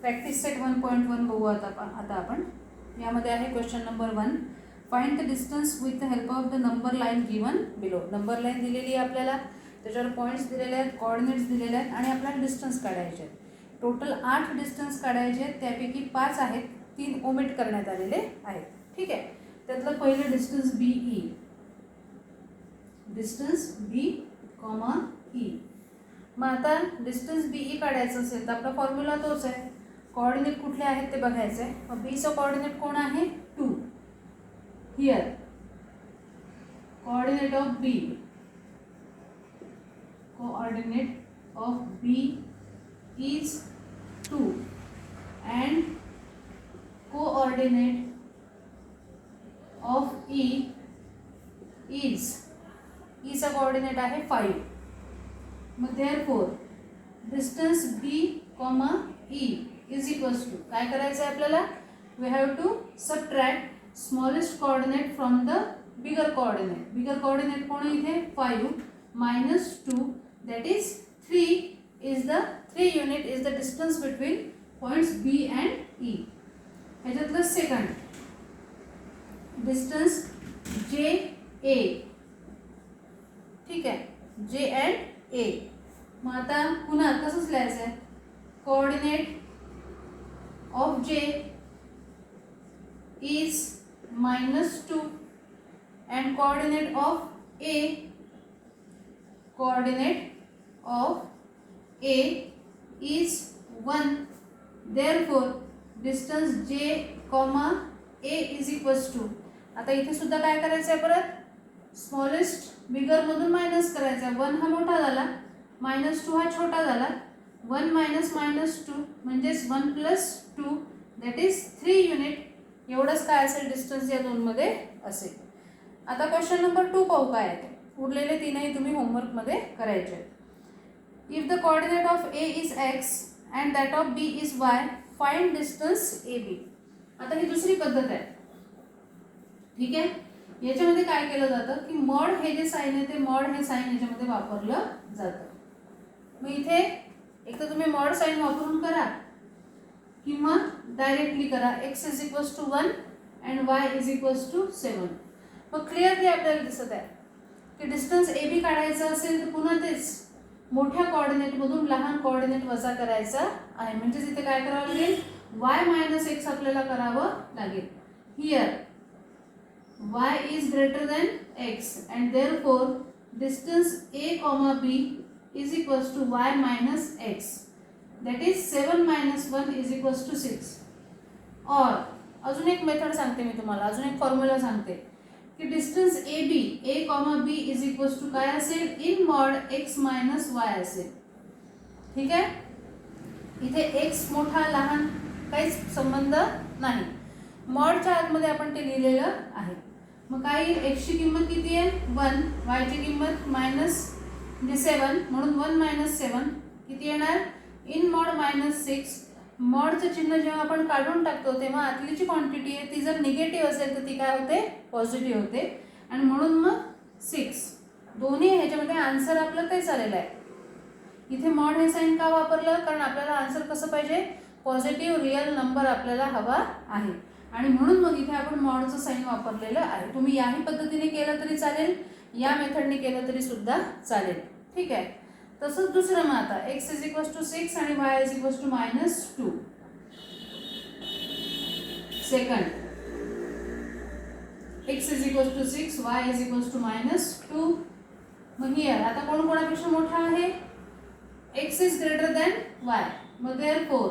Practice set 1.1 बघू आता आपण. यामध्ये आहे question number 1. Find the distance with the help of the number line given below. Number line दिलेली आहे आपल्याला, त्याच्यावर पॉईंट्स दिलेले आहेत, कोऑर्डिनेट्स दिलेले आहेत आणि आपल्याला डिस्टन्स काढायचे आहेत. टोटल 8 डिस्टन्स काढायचे आहेत, त्यापैकी 5 आहेत, 3 ओमिट करण्यात आलेले आहेत. ठीक आहे. त्यातलं पहिलं डिस्टन्स बी ई, डिस्टन्स बी कॉमा ई. मग आता डिस्टन्स बी ई काढायचं असेल तर आपला फॉर्म्युला तोच आहे. कोऑर्डिनेट कुठले आहेत ते बघायचं आहे. मग बीचा कोऑर्डिनेट कोण आहे? 2. Here coordinate of B, coordinate of B is 2 and coordinate of E is, E चा कोऑर्डिनेट आहे 5. मग therefore distance B, E is equals to, काय करायचं आहे आपल्याला? we have to subtract smallest coordinate from the bigger coordinate. bigger coordinate कोण आहे इथे? 5 minus 2, that is 3 is the 3 unit is the distance between points B and E. ह्याच्यातलं second distance J A. ठीक आहे, J and A. मग आता पुन्हा तसंच लिहायचं आहे. Coordinate of J is -2 and coordinate of A, coordinate of A is 1. therefore distance J, A is equals to, आता इथे सुद्धा काय करायचं आहे? परत स्मॉलेस्ट बिगर मधून मायनस करायचा. 1 हा मोठा झाला, -2 हा छोटा झाला. 1 minus -2 म्हणजेच 1 plus 2, that is 3 युनिट. एवढंच काय असेल डिस्टन्स या दोनमध्ये असेल. आता क्वेश्चन नंबर 2 पाहू काय आहे. उरलेले तीनही तुम्ही होमवर्कमध्ये करायचे आहेत. If the coordinate of A is x and that of B is y, find distance AB. आता ही दुसरी पद्धत आहे. ठीक आहे. याच्यामध्ये काय केलं जातं की मॉड हे जे साइन आहे ते मॉड हे साइन याच्यामध्ये वापरलं जातं. मग इथे एक तर तुम्ही मॉड साइन वापरून करा किंवा डायरेक्टली करा. x is equals to 1 and y is equals to 7. मग क्लिअरली आपल्याला दिसत आहे की डिस्टन्स ए बी काढायचं असेल तर पुन्हा तेच मोठ्या कोऑर्डिनेटमधून लहान कोऑर्डिनेट वजा करायचा आहे. म्हणजेच इथे काय करावं लागेल? y minus x आपल्याला करावं लागेल. Here y is greater than x and therefore distance A, B is equals to y minus x, that is 7 minus 1 is equals to 6. और अजून एक मेथड सांगते मी तुम्हाला, अजून एक फॉर्म्युला सांगते की distance A, B is equals to काय असेल? In mod x minus y असेल. ठीक आहे. इथे x मोठा लहान काहीच संबंध नाही. मॉडच्या आतमध्ये आपण ते लिहिलेलं आहे. मग काय? x ची किंमत किती आहे? 1. y ची किंमत म्हणजे 7, म्हणून 1 minus 7 किती येणार? In mod -6. मॉडचं चिन्ह जेव्हा आपण काढून टाकतो तेव्हा आतली जी क्वांटिटी आहे ती जर निगेटिव्ह असेल तर ती काय होते? पॉझिटिव्ह होते. आणि म्हणून मग 6. दोन्ही ह्याच्यामध्ये आन्सर आपलं तेच आलेलं आहे. इथे मॉड हे साइन का वापरलं? कारण आपल्याला आन्सर कसं पाहिजे? पॉझिटिव्ह रिअल नंबर आपल्याला हवा आहे आणि म्हणून मग इथे आपण मॉडचं साइन वापरलेलं आहे. तुम्ही याही पद्धतीने केलं तरी चालेल, या मेथडने केलं तरी सुद्धा चालेल. ठीक आहे. तसंच दुसरं मग आता x is equals to 6 आणि y is equals to -2. Second x is equals to 6, y is equals to -2. मग हियर आता कोण कोणापेक्षा मोठा आहे? x is greater than y. मग therefore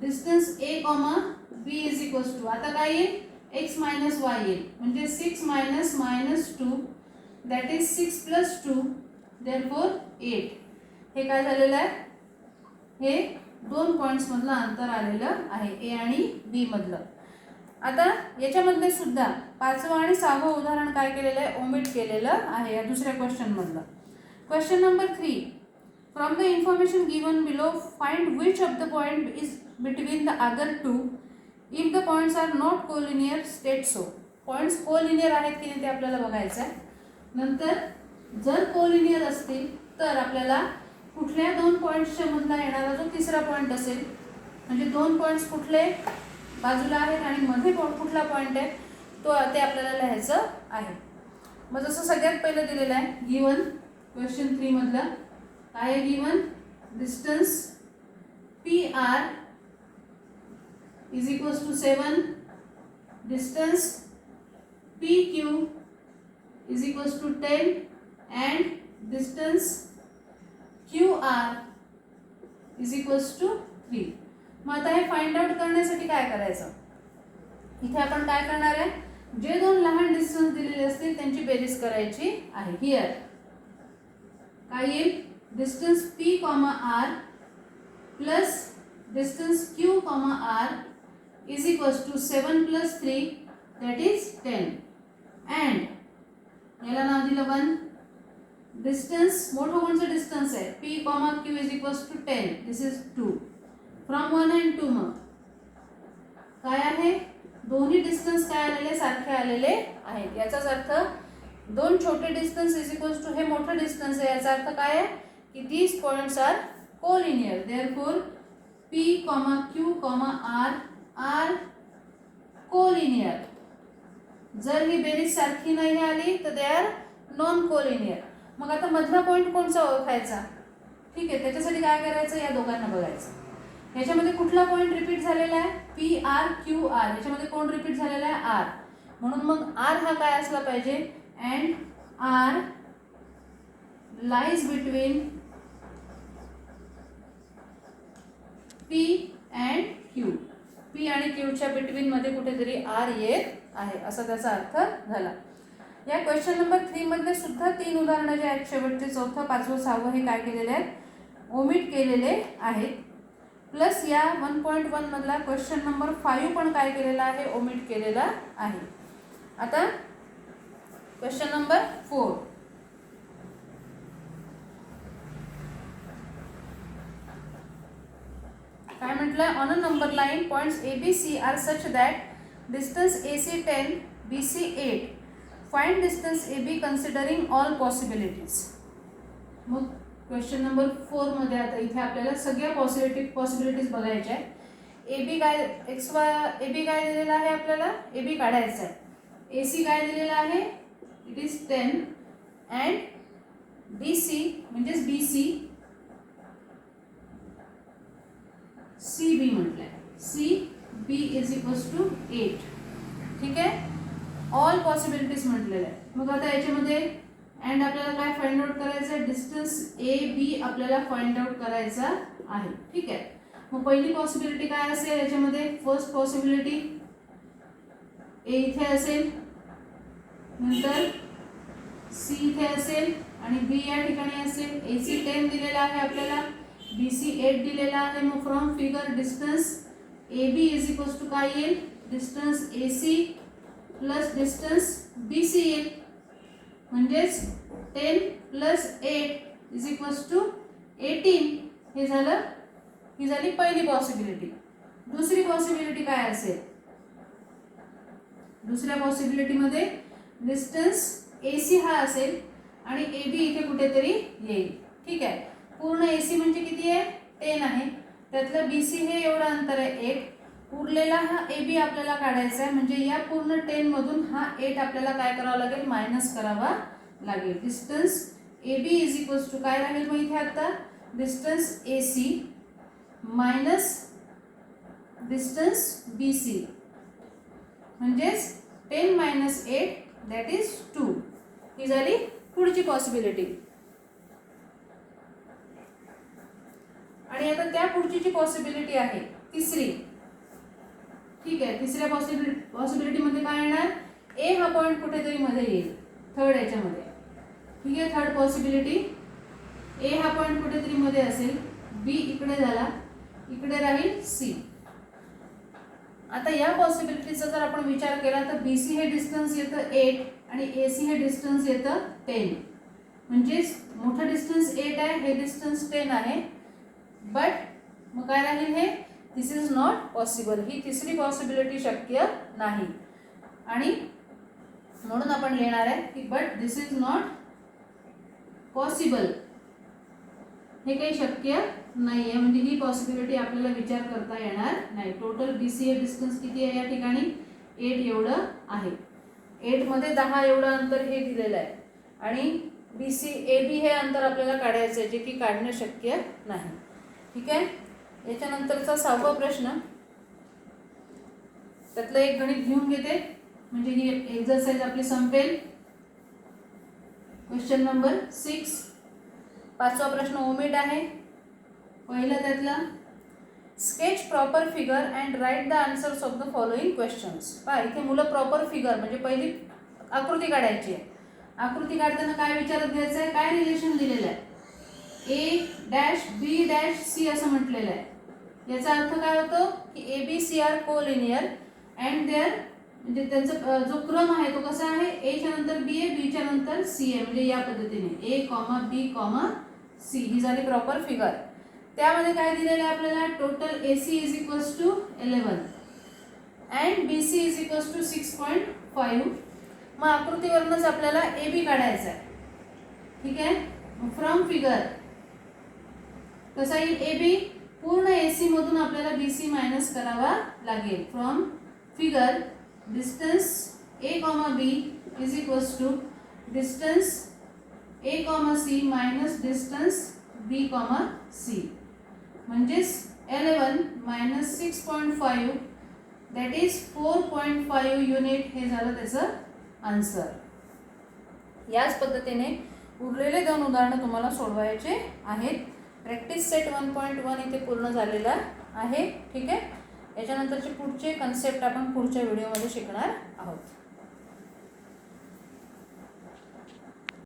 distance A, B is equals to, आता काय येईल? x minus y येईल. म्हणजे 6 minus -2, that is 6 plus 2, therefore 8. हे काय झालेलं आहे? हे 2 पॉइंट्स मधलं अंतर आलेलं आहे ए आणि बी मधलं. आता याच्यामधले सुद्धा 5वं आणि 6वं उदाहरण काय केलेलं आहे? ओमिट केलेलं आहे या दुसऱ्या क्वेश्चन मधलं. Question number 3. From the information given below find which of the point is between the other two if the points are not collinear state so. Points collinear आहेत की नाही ते आपल्याला बघायचं आहे. नंतर जर कोलिनियर असतील तर आपल्याला कुठल्या 2 पॉइंट्सच्या मधला येणारा जो तिसरा पॉइंट असेल म्हणजे दोन पॉईंट्स कुठले बाजूला आहेत आणि मध्ये कुठला पॉईंट आहे तो ते आपल्याला लिहायचं आहे. मग जसं सगळ्यात पहिलं दिलेलं आहे गिवन क्वेश्चन 3 मधला काय आहे given distance PR is equals to 7, distance PQ is equals to 10 and distance QR is equals to 3. मग आता हे फाइंड आउट करण्यासाठी काय करायचं, इथे आपण काय करणार आहे, जे दोन लहान डिस्टन्स दिलेले असतील त्यांची बेरीज करायची आहे. हिअर काय येईल distance P, R plus distance Q, R is equals to 7 plus 3 that is 10 and याला नाव दिलं 1. डिस्टन्स मोठं कोणचं डिस्टन्स आहे P, Q is equals to 10 this is 2 from 1 and 2. मग काय आहे दोन्ही डिस्टन्स काय आलेले सारखे आलेले आहेत. याचाच अर्थ दोन छोटे डिस्टन्स इज इक्वल्स टू हे मोठं डिस्टन्स आहे. याचा अर्थ काय आहे की these points are collinear. Therefore P, Q, R are collinear. जर ही बेरीज सारखी नाही आली तर दे आर नॉन कोलिनियर. मग आता मधला पॉईंट कोणचा ओळखायचा, ठीक आहे, त्याच्यासाठी काय करायचं या दोघांना बघायचं. याच्यामध्ये कुठला पॉईंट रिपीट झालेला आहे PR, QR. याच्यामध्ये कोण रिपीट झालेला आहे R. म्हणून मग R हा काय असला पाहिजे and R lies between P and Q. P आणि Q च्या बिटवीन मध्ये कुठेतरी R येत आहे असा त्याचा अर्थ झाला. या क्वेश्चन नंबर 3 मध्ये सुद्धा 3 उदाहरणं जे आहेत शेवटचे 4, 5, 6 हे काय केलेले आहेत ओमिट केलेले आहेत. प्लस या 1.1 मधला क्वेश्चन नंबर 5 पण काय केलेला आहे ओमिट केलेला आहे. आता क्वेश्चन नंबर 4 काय म्हटलं on a number line points ABC R such that distance AC 10, BC 8. Find distance AB considering all possibilities. मग क्वेश्चन नंबर 4 मध्ये आता इथे आपल्याला सगळ्या पॉसिबिलिटीज बघायच्या आहेत. AB काय AB काय दिलेला आहे आपल्याला AB काढायचा आहे. AC काय दिलेला आहे इट इज 10 अँड DC म्हणजेच BC CB म्हटलंय CB इज इक्वल्स टू 8. ठीक आहे ऑल पॉसिबिलिटीज म्हटलेलं आहे. मग आता याच्यामध्ये अँड आपल्याला काय फाइंड आउट करायचं आहे डिस्टन्स AB आपल्याला फाइंड आउट करायचा आहे. ठीक आहे मग पहिली पॉसिबिलिटी काय असेल याच्यामध्ये फर्स्ट पॉसिबिलिटी A इथे असेल नंतर C इथे असेल आणि B या ठिकाणी असेल. AC 10 दिलेला आहे आपल्याला BC 8 दिलेला आहे. मग from figure distance AB is equals to काय येईल distance AC plus distance BC येईल म्हणजेच 10 प्लस 8 इज इक्वल्स टू 18. हे झालं ही झाली पहिली पॉसिबिलिटी. दुसरी पॉसिबिलिटी काय असेल दुसऱ्या पॉसिबिलिटीमध्ये डिस्टन्स AC हा असेल आणि AB इथे कुठेतरी येईल. ठीक आहे पूर्ण AC म्हणजे किती आहे 10 आहे त्यातलं BC हे एवढं अंतर आहे 8. उरलेला हा AB आपल्याला काढायचा आहे म्हणजे या पूर्ण 10 मधून हा 8 आपल्याला काय करावा लागेल मायनस करावा लागेल. Distance AB is equals to काय राहील मग इथे आता distance AC minus distance BC म्हणजेच 10 मायनस 8 दॅट इज 2. ही झाली पुढची पॉसिबिलिटी. आणि आता त्या पुढची जी पॉसिबिलिटी आहे तिसरी. ठीक आहे तिसऱ्या पॉसिबिलिटीमध्ये काय येणार A हा पॉईंट कुठेतरी मध्ये येईल थर्ड याच्यामध्ये. ठीक आहे थर्ड पॉसिबिलिटी A हा पॉईंट कुठेतरी मध्ये असेल B इकडे झाला इकडे राहील C. आता या पॉसिबिलिटीचा जर आपण विचार केला तर BC हे डिस्टन्स येतं 8 आणि AC हे डिस्टन्स येतं 10 म्हणजेच मोठं डिस्टन्स 8 आहे हे डिस्टन्स 10 आहे. बट मग काय राहील हे दिस इज नॉट पॉसिबल. ही तिसरी पॉसिबिलिटी शक्य नाही आणि म्हणून आपण लिहिणार आहे की but this is not possible हे काही शक्य नाही आहे, म्हणजे ही पॉसिबिलिटी आपल्याला विचार करता येणार नाही. टोटल BCA डिस्टन्स किती आहे या ठिकाणी 8 एवढं आहे. 8 मध्ये 10 एवढं अंतर हे दिलेलं आहे आणि AB हे अंतर आपल्याला काढायचं आहे, जे की काढणं शक्य नाही. ठीक आहे. याच्यानंतरचा 6वा प्रश्न, त्यातलं एक गणित घेऊन घेते म्हणजे ही एक्झरसाइज आपली संपेल. Question number 6. 5वा प्रश्न ओमिट आहे. पहिला त्यातला, sketch proper figure and write the answers of the following questions. पहा इथे मुलं प्रॉपर फिगर म्हणजे पहिली आकृती काढायची आहे. आकृती काढताना काय विचारात घ्यायचं आहे, काय रिलेशन दिलेलं आहे. A-B-C असं म्हटलेलं आहे. याचा अर्थ काय होतो की ABC are collinear and there, म्हणजे त्यांचा जो क्रम आहे तो कसा आहे, A च्या नंतर B आहे, B च्या नंतर C आहे, म्हणजे या पद्धतीने A, B, C ही झाली प्रॉपर फिगर. त्यामध्ये काय दिलेलं आहे आपल्याला, total AC is equals to 11 and BC is equals to 6.5. मग आकृतीवरूनच आपल्याला AB काढायचा आहे. ठीक आहे. फ्रॉम फिगर कसा येईल, AB पूर्ण AC मधून आपल्याला BC मायनस करावा लागेल. From figure distance A, B is equals to distance A, C minus distance B, C, म्हणजेच 11 मायनस 6.5 दॅट इज 4.5 युनिट. हे झालं त्याचं आन्सर. याच पद्धतीने उरलेले 2 उदाहरणं तुम्हाला सोडवायचे आहेत. प्रॅक्टिस सेट 1.1 इथे पूर्ण झालेला आहे. ठीक आहे. याच्यानंतरचे पुढचे कन्सेप्ट आपण पुढच्या व्हिडिओमध्ये शिकणार आहोत.